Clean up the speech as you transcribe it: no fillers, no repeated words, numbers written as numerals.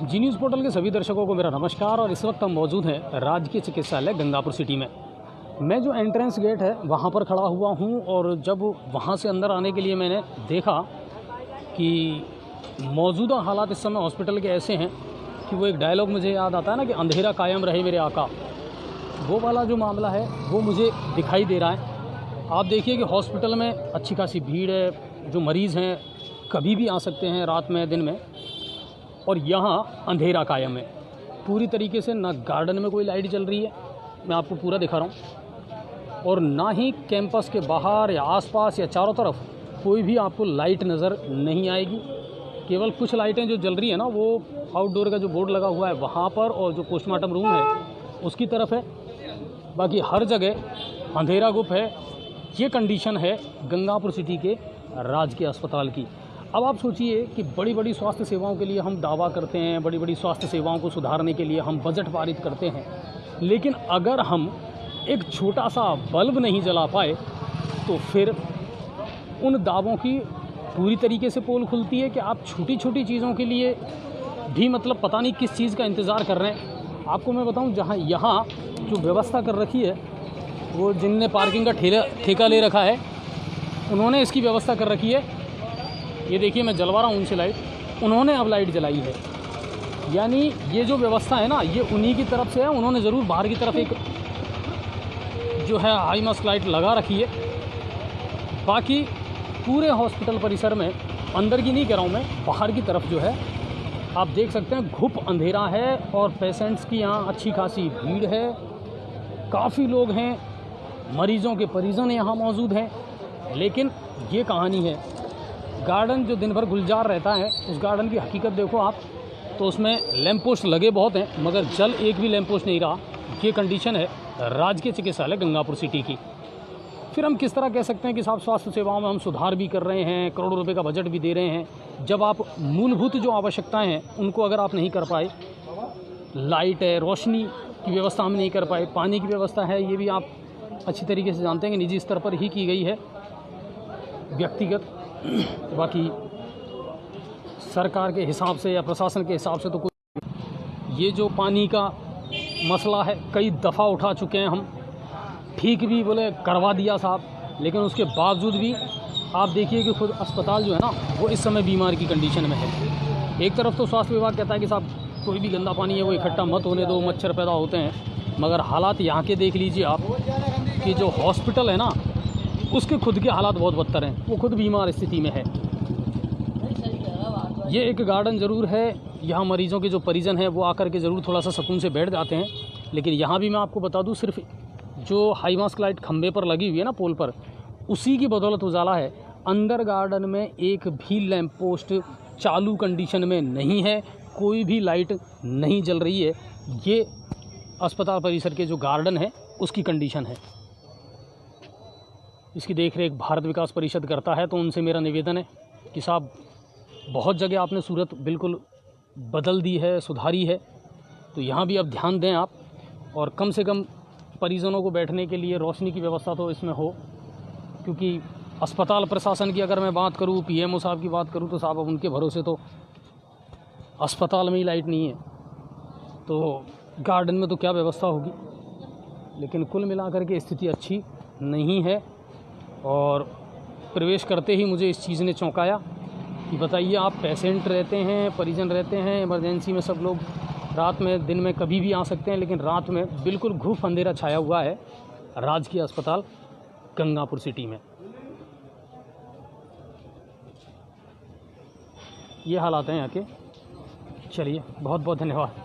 जी news portal के सभी दर्शकों को मेरा नमस्कार। और इस वक्त हम मौजूद हैं राजकीय चिकित्सालय गंगापुर सिटी में। मैं जो एंट्रेंस गेट है वहाँ पर खड़ा हुआ हूँ और जब वहाँ से अंदर आने के लिए मैंने देखा कि मौजूदा हालात इस समय हॉस्पिटल के ऐसे हैं कि वो एक डायलॉग मुझे याद आता है ना कि अंधेरा कायम रहे मेरे आका। वो वाला जो मामला है वो मुझे दिखाई दे रहा है। आप देखिए कि हॉस्पिटल में अच्छी खासी भीड़ है, जो मरीज़ हैं कभी भी आ सकते हैं, रात में दिन में, और यहाँ अंधेरा कायम है पूरी तरीके से। ना गार्डन में कोई लाइट जल रही है, मैं आपको पूरा दिखा रहा हूँ, और ना ही कैंपस के बाहर या आसपास या चारों तरफ कोई भी आपको लाइट नज़र नहीं आएगी। केवल कुछ लाइटें जो जल रही है ना वो आउटडोर का जो बोर्ड लगा हुआ है वहाँ पर, और जो पोस्टमार्टम रूम है उसकी तरफ है। बाकी हर जगह अंधेरा गुप है। ये कंडीशन है गंगापुर सिटी के राजकीय अस्पताल की। अब आप सोचिए कि बड़ी बड़ी स्वास्थ्य सेवाओं के लिए हम दावा करते हैं, बड़ी बड़ी स्वास्थ्य सेवाओं को सुधारने के लिए हम बजट पारित करते हैं, लेकिन अगर हम एक छोटा सा बल्ब नहीं जला पाए तो फिर उन दावों की पूरी तरीके से पोल खुलती है कि आप छोटी छोटी चीज़ों के लिए भी मतलब पता नहीं किस चीज़ का इंतज़ार कर रहे हैं। आपको मैं बताऊं, जहां यहाँ जो व्यवस्था कर रखी है, वो जिनने पार्किंग का ठेका ले रखा है उन्होंने इसकी व्यवस्था कर रखी है। ये देखिए मैं जलवा रहा हूँ उनसे लाइट, उन्होंने अब लाइट जलाई है। यानी ये जो व्यवस्था है ना ये उन्हीं की तरफ से है। उन्होंने ज़रूर बाहर की तरफ एक जो है हाई मास्क लाइट लगा रखी है। बाकी पूरे हॉस्पिटल परिसर में, अंदर की नहीं कह रहा हूँ मैं, बाहर की तरफ जो है आप देख सकते हैं घुप अंधेरा है और पेशेंट्स की यहाँ अच्छी खासी भीड़ है। काफ़ी लोग हैं, मरीज़ों के परिजन यहाँ मौजूद हैं। लेकिन ये कहानी है, गार्डन जो दिन भर गुलजार रहता है उस गार्डन की हकीकत देखो आप, तो उसमें लैंप पोस्ट लगे बहुत हैं मगर जल एक भी लैंप पोस्ट नहीं रहा। ये कंडीशन है राजकीय चिकित्सालय गंगापुर सिटी की। फिर हम किस तरह कह सकते हैं कि साफ स्वास्थ्य सेवाओं में हम सुधार भी कर रहे हैं, करोड़ों रुपए का बजट भी दे रहे हैं, जब आप मूलभूत जो आवश्यकताएं हैं उनको अगर आप नहीं कर पाए। लाइट है, रोशनी की व्यवस्था हम नहीं कर पाए, पानी की व्यवस्था है, ये भी आप अच्छी तरीके से जानते हैं कि निजी स्तर पर ही की गई है, व्यक्तिगत। बाकी सरकार के हिसाब से या प्रशासन के हिसाब से तो कुछ। ये जो पानी का मसला है कई दफ़ा उठा चुके हैं हम, ठीक भी बोले करवा दिया साहब, लेकिन उसके बावजूद भी आप देखिए कि खुद अस्पताल जो है ना वो इस समय बीमार की कंडीशन में है। एक तरफ तो स्वास्थ्य विभाग कहता है कि साहब कोई भी गंदा पानी है वो इकट्ठा मत होने दो, मच्छर पैदा होते हैं, मगर हालात यहाँ के देख लीजिए आप कि जो हॉस्पिटल है ना उसके खुद के हालात बहुत बदतर हैं, वो खुद बीमार स्थिति में है। ये एक गार्डन ज़रूर है, यहाँ मरीज़ों के जो परिजन हैं वो आकर के ज़रूर थोड़ा सा सुकून से बैठ जाते हैं, लेकिन यहाँ भी मैं आपको बता दूँ सिर्फ जो हाई मास्क लाइट खंबे पर लगी हुई है ना पोल पर, उसी की बदौलत उजाला है। अंदर गार्डन में एक भी लैंप पोस्ट चालू कंडीशन में नहीं है, कोई भी लाइट नहीं जल रही है। ये अस्पताल परिसर के जो गार्डन है उसकी कंडीशन है। इसकी देखरेख भारत विकास परिषद करता है, तो उनसे मेरा निवेदन है कि साहब बहुत जगह आपने सूरत बिल्कुल बदल दी है, सुधारी है, तो यहाँ भी अब ध्यान दें आप, और कम से कम परिजनों को बैठने के लिए रोशनी की व्यवस्था तो इसमें हो। क्योंकि अस्पताल प्रशासन की अगर मैं बात करूँ, पीएमओ साहब की बात करूँ, तो साहब अब उनके भरोसे तो अस्पताल में ही लाइट नहीं है, तो गार्डन में तो क्या व्यवस्था होगी। लेकिन कुल मिलाकर के स्थिति अच्छी नहीं है। और प्रवेश करते ही मुझे इस चीज़ ने चौंकाया कि बताइए आप, पेशेंट रहते हैं, परिजन रहते हैं, इमरजेंसी में सब लोग रात में दिन में कभी भी आ सकते हैं, लेकिन रात में बिल्कुल घुप अंधेरा छाया हुआ है राजकीय अस्पताल गंगापुर सिटी में। ये हालात हैं यहाँ के। चलिए, बहुत बहुत धन्यवाद।